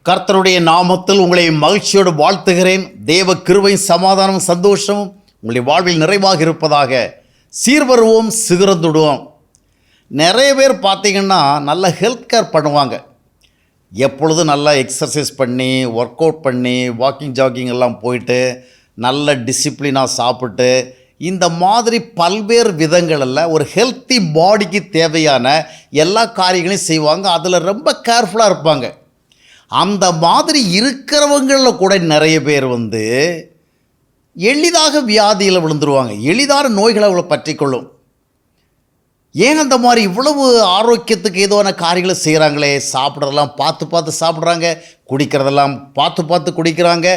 கர்த்தருடைய நாமத்தில் உங்களை மகிழ்ச்சியோடு வாழ்த்துகிறேன். தேவ கிருபையும் சமாதானமும் சந்தோஷமும் உங்களுடைய வாழ்வில் நிறைவாக இருப்பதாக. சீர்வருவோம், சிகரந்துடுவோம். நிறைய பேர் பார்த்திங்கன்னா நல்ல ஹெல்த் கேர் பண்ணுவாங்க. எப்பொழுதும் நல்லா எக்ஸசைஸ் பண்ணி, ஒர்க் அவுட் பண்ணி, வாக்கிங் ஜாக்கிங் எல்லாம் போயிட்டு நல்ல டிசிப்ளினாக சாப்பிட்டு இந்த மாதிரி பல்வேறு விதங்களில் ஒரு ஹெல்த்தி பாடிக்கு தேவையான எல்லா காரியங்களையும் செய்வாங்க. அதில் ரொம்ப கேர்ஃபுல்லாக இருப்பாங்க. அந்த மாதிரி இருக்கிறவங்களில் கூட நிறைய பேர் எளிதாக வியாதியில் விழுந்துருவாங்க. எளிதான நோய்களை அவளை பற்றி கொள்ளும். ஏன் அந்த மாதிரி இவ்வளவு ஆரோக்கியத்துக்கு ஏதோன காரியங்களை செய்கிறாங்களே? சாப்பிட்றதெல்லாம் பார்த்து பார்த்து சாப்பிட்றாங்க, குடிக்கிறதெல்லாம் பார்த்து பார்த்து குடிக்கிறாங்க,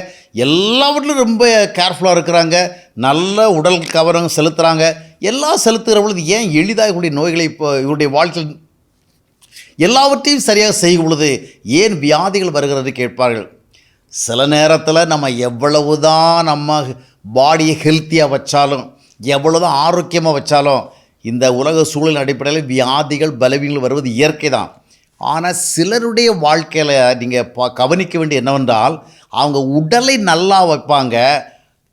எல்லாவற்றிலும் ரொம்ப கேர்ஃபுல்லாக இருக்கிறாங்க, நல்ல உடல் கவனம் செலுத்துகிறாங்க. எல்லாம் செலுத்துகிற பொழுது ஏன் எளிதாக இவருடைய நோய்களை இப்போ இவருடைய வாழ்க்கையில் எல்லாவற்றையும் சரியாக செய்யும் பொழுது ஏன் வியாதிகள் வருகிறது கேட்பார்கள். சில நேரத்தில் நம்ம எவ்வளவு தான் நம்ம பாடியை ஹெல்த்தியாக வச்சாலும், எவ்வளோ தான் ஆரோக்கியமாக வச்சாலும், இந்த உலக சூழல் அடிப்படையில் வியாதிகள் பலவீனங்கள் வருவது இயற்கை தான். ஆனால் சிலருடைய வாழ்க்கையில் நீங்கள் கவனிக்க வேண்டிய என்னவென்றால், அவங்க உடலை நல்லா வைப்பாங்க,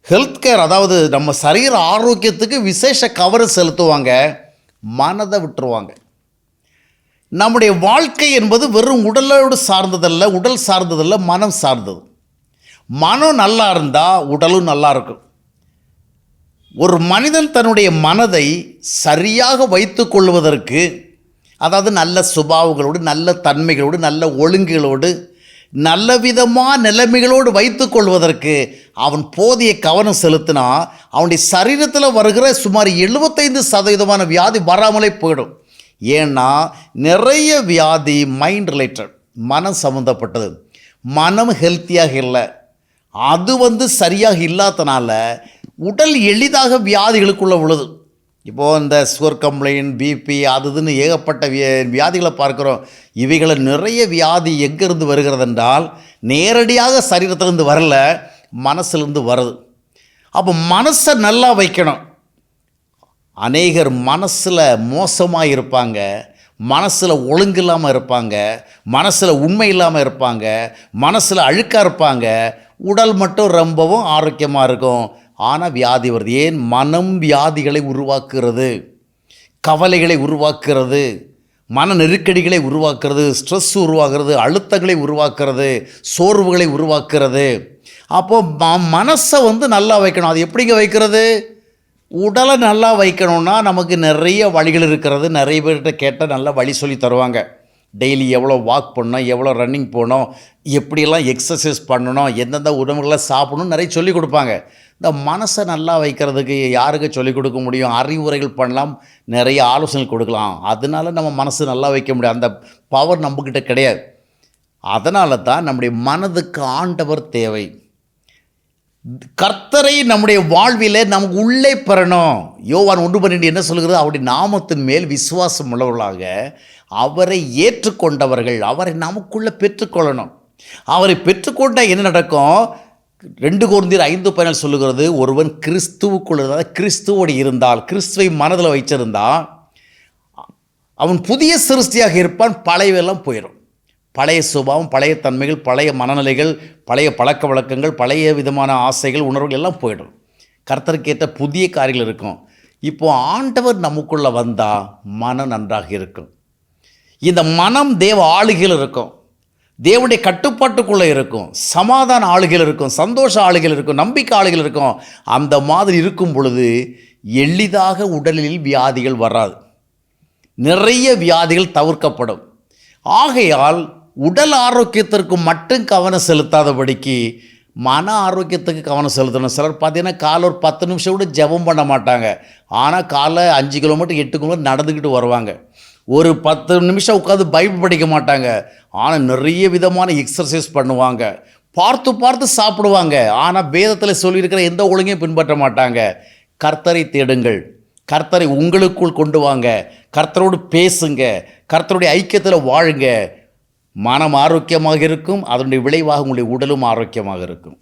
ஹெல்த் கேர், அதாவது நம்ம சரீர ஆரோக்கியத்துக்கு விசேஷ கவனம் செலுத்துவாங்க, மனதை விட்டுருவாங்க. நம்முடைய வாழ்க்கை என்பது வெறும் உடலோடு சார்ந்ததல்ல, உடல் சார்ந்ததல்ல, மனம் சார்ந்தது. மனம் நல்லா இருந்தால் உடலும் நல்லா இருக்கும். ஒரு மனிதன் தன்னுடைய மனதை சரியாக வைத்து கொள்வதற்கு, அதாவது நல்ல சுபாவங்களோடு, நல்ல தன்மைகளோடு, நல்ல ஒழுங்குகளோடு, நல்ல விதமான நிலைமைகளோடு வைத்து கொள்வதற்கு அவன் போதிய கவனம் செலுத்தினா அவனுடைய சரீரத்தில் வருகிற சுமார் 75% வியாதி வராமலே போயிடும். ஏன்னா நிறைய வியாதி மைண்ட் ரிலேட்டட், மனம் சம்மந்தப்பட்டது. மனம் ஹெல்த்தியாக இல்லை, அது சரியாக இல்லாதனால உடல் எளிதாக வியாதிகளுக்குள்ளே விழுது. இப்போது இந்த சுகர் கம்ப்ளைண்ட், பிபி, அதுன்னு ஏகப்பட்ட வியாதிகளை பார்க்குறோம். இவைகளை நிறைய வியாதி எங்கேருந்து வருகிறது என்றால் நேரடியாக சரீரத்திலேருந்து வரல, மனசுலேருந்து வருது. அப்போ மனசை நல்லா வைக்கணும். அநேகர் மனசில் மோசமாக இருப்பாங்க, மனசில் ஒழுங்கு இல்லாமல் இருப்பாங்க, மனசில் உண்மை இல்லாமல் இருப்பாங்க, மனசில் அழுக்காக இருப்பாங்க, உடல் மட்டும் ரொம்பவும் ஆரோக்கியமாக இருக்கும். ஆனால் வியாதி வருது. ஏன்? மனம் வியாதிகளை உருவாக்குறது, கவலைகளை உருவாக்குறது, மன நெருக்கடிகளை உருவாக்குறது, ஸ்ட்ரெஸ் உருவாக்குறது, அழுத்தங்களை உருவாக்குறது, சோர்வுகளை உருவாக்குறது. அப்போது மனசை நல்லா வைக்கணும். அது எப்படிங்க வைக்கிறது? உடலை நல்லா வைக்கணும்னா நமக்கு நிறைய வழிகள் இருக்கிறது. நிறைய பேர்கிட்ட கேட்டால் நல்லா வழி சொல்லி தருவாங்க. டெய்லி எவ்வளோ வாக் பண்ணணும், எவ்வளோ ரன்னிங் போகணும், எப்படியெல்லாம் எக்ஸசைஸ் பண்ணணும், எந்தெந்த உணவுகளை சாப்பிடணும், நிறைய சொல்லிக் கொடுப்பாங்க. இந்த மனசை நல்லா வைக்கிறதுக்கு யாருக்கு சொல்லிக் கொடுக்க முடியும்? அறிவுரைகள் பண்ணலாம், நிறைய ஆலோசனை கொடுக்கலாம். அதனால நம்ம மனசு நல்லா வைக்க முடியும். அந்த பவர் நம்மக்கிட்ட கிடையாது. அதனால தான் நம்முடைய மனதுக்கு ஆண்டவர் தேவை. கர்த்தரை நம்முடைய வாழ்விலே நமக்கு உள்ளே பெறணும். யோவான் 1:12 என்ன சொல்கிறது? அவருடைய நாமத்தின் மேல் விசுவாசம் உள்ளவர்களாக அவரை ஏற்றுக்கொண்டவர்கள் அவரை நமக்குள்ளே பெற்றுக்கொள்ளணும். அவரை பெற்றுக்கொண்டால் என்ன நடக்கும்? 2 கொரிந்தியர் 5:17 சொல்லுகிறது, ஒருவன் கிறிஸ்துவுக்குள்ள, கிறிஸ்துவோடு இருந்தால், கிறிஸ்துவை மனதில் வைச்சிருந்தால் அவன் புதிய சிருஷ்டியாக இருப்பான். பழையவெல்லாம் போயிடும். பழைய சுபாவம், பழைய தன்மைகள், பழைய மனநிலைகள், பழைய பழக்க வழக்கங்கள், பழைய விதமான ஆசைகள், உணர்வுகள் எல்லாம் போயிடும். கர்த்தருக்கேற்ற புதிய காரியங்கள் இருக்கும். இப்போது ஆண்டவர் நமக்குள்ளே வந்தால் மனம் நன்றாக இருக்கும். இந்த மனம் தேவ ஆளுகையில் இருக்கும், தேவனுடைய கட்டுப்பாட்டுக்குள்ளே இருக்கும், சமாதான ஆளுகையில் இருக்கும், சந்தோஷ ஆளுகையில் இருக்கும், நம்பிக்கை ஆளுகையில் இருக்கும். அந்த மாதிரி இருக்கும் பொழுது எளிதாக உடலில் வியாதிகள் வராது, நிறைய வியாதிகள் தவிர்க்கப்படும். ஆகையால் உடல் ஆரோக்கியத்திற்கு மட்டும் கவனம் செலுத்தாதபடிக்கு மன ஆரோக்கியத்துக்கு கவனம் செலுத்தணும். சிலர் பார்த்தீங்கன்னா காலை ஒரு 10 நிமிஷம் கூட ஜெபம் பண்ண மாட்டாங்க. ஆனால் காலை 5 கிலோமீட்டர் 8 கிலோமீட்டர் நடந்துக்கிட்டு வருவாங்க. ஒரு 10 நிமிஷம் உட்காந்து பைபிள் படிக்க மாட்டாங்க. ஆனால் நிறைய விதமான எக்ஸசைஸ் பண்ணுவாங்க, பார்த்து பார்த்து சாப்பிடுவாங்க. ஆனால் வேதத்தில் சொல்லியிருக்கிற எந்த ஒழுங்கையும் பின்பற்ற மாட்டாங்க. கர்த்தரை தேடுங்கள், கர்த்தரை உங்களுக்குள் கொண்டு வாங்க, கர்த்தரோடு பேசுங்க, கர்த்தருடைய ஐக்கியத்தில் வாழுங்க. மனம் ஆரோக்கியமாக இருக்கும், அதனுடைய விளைவாக உங்களுடைய உடலும் ஆரோக்கியமாக இருக்கும்.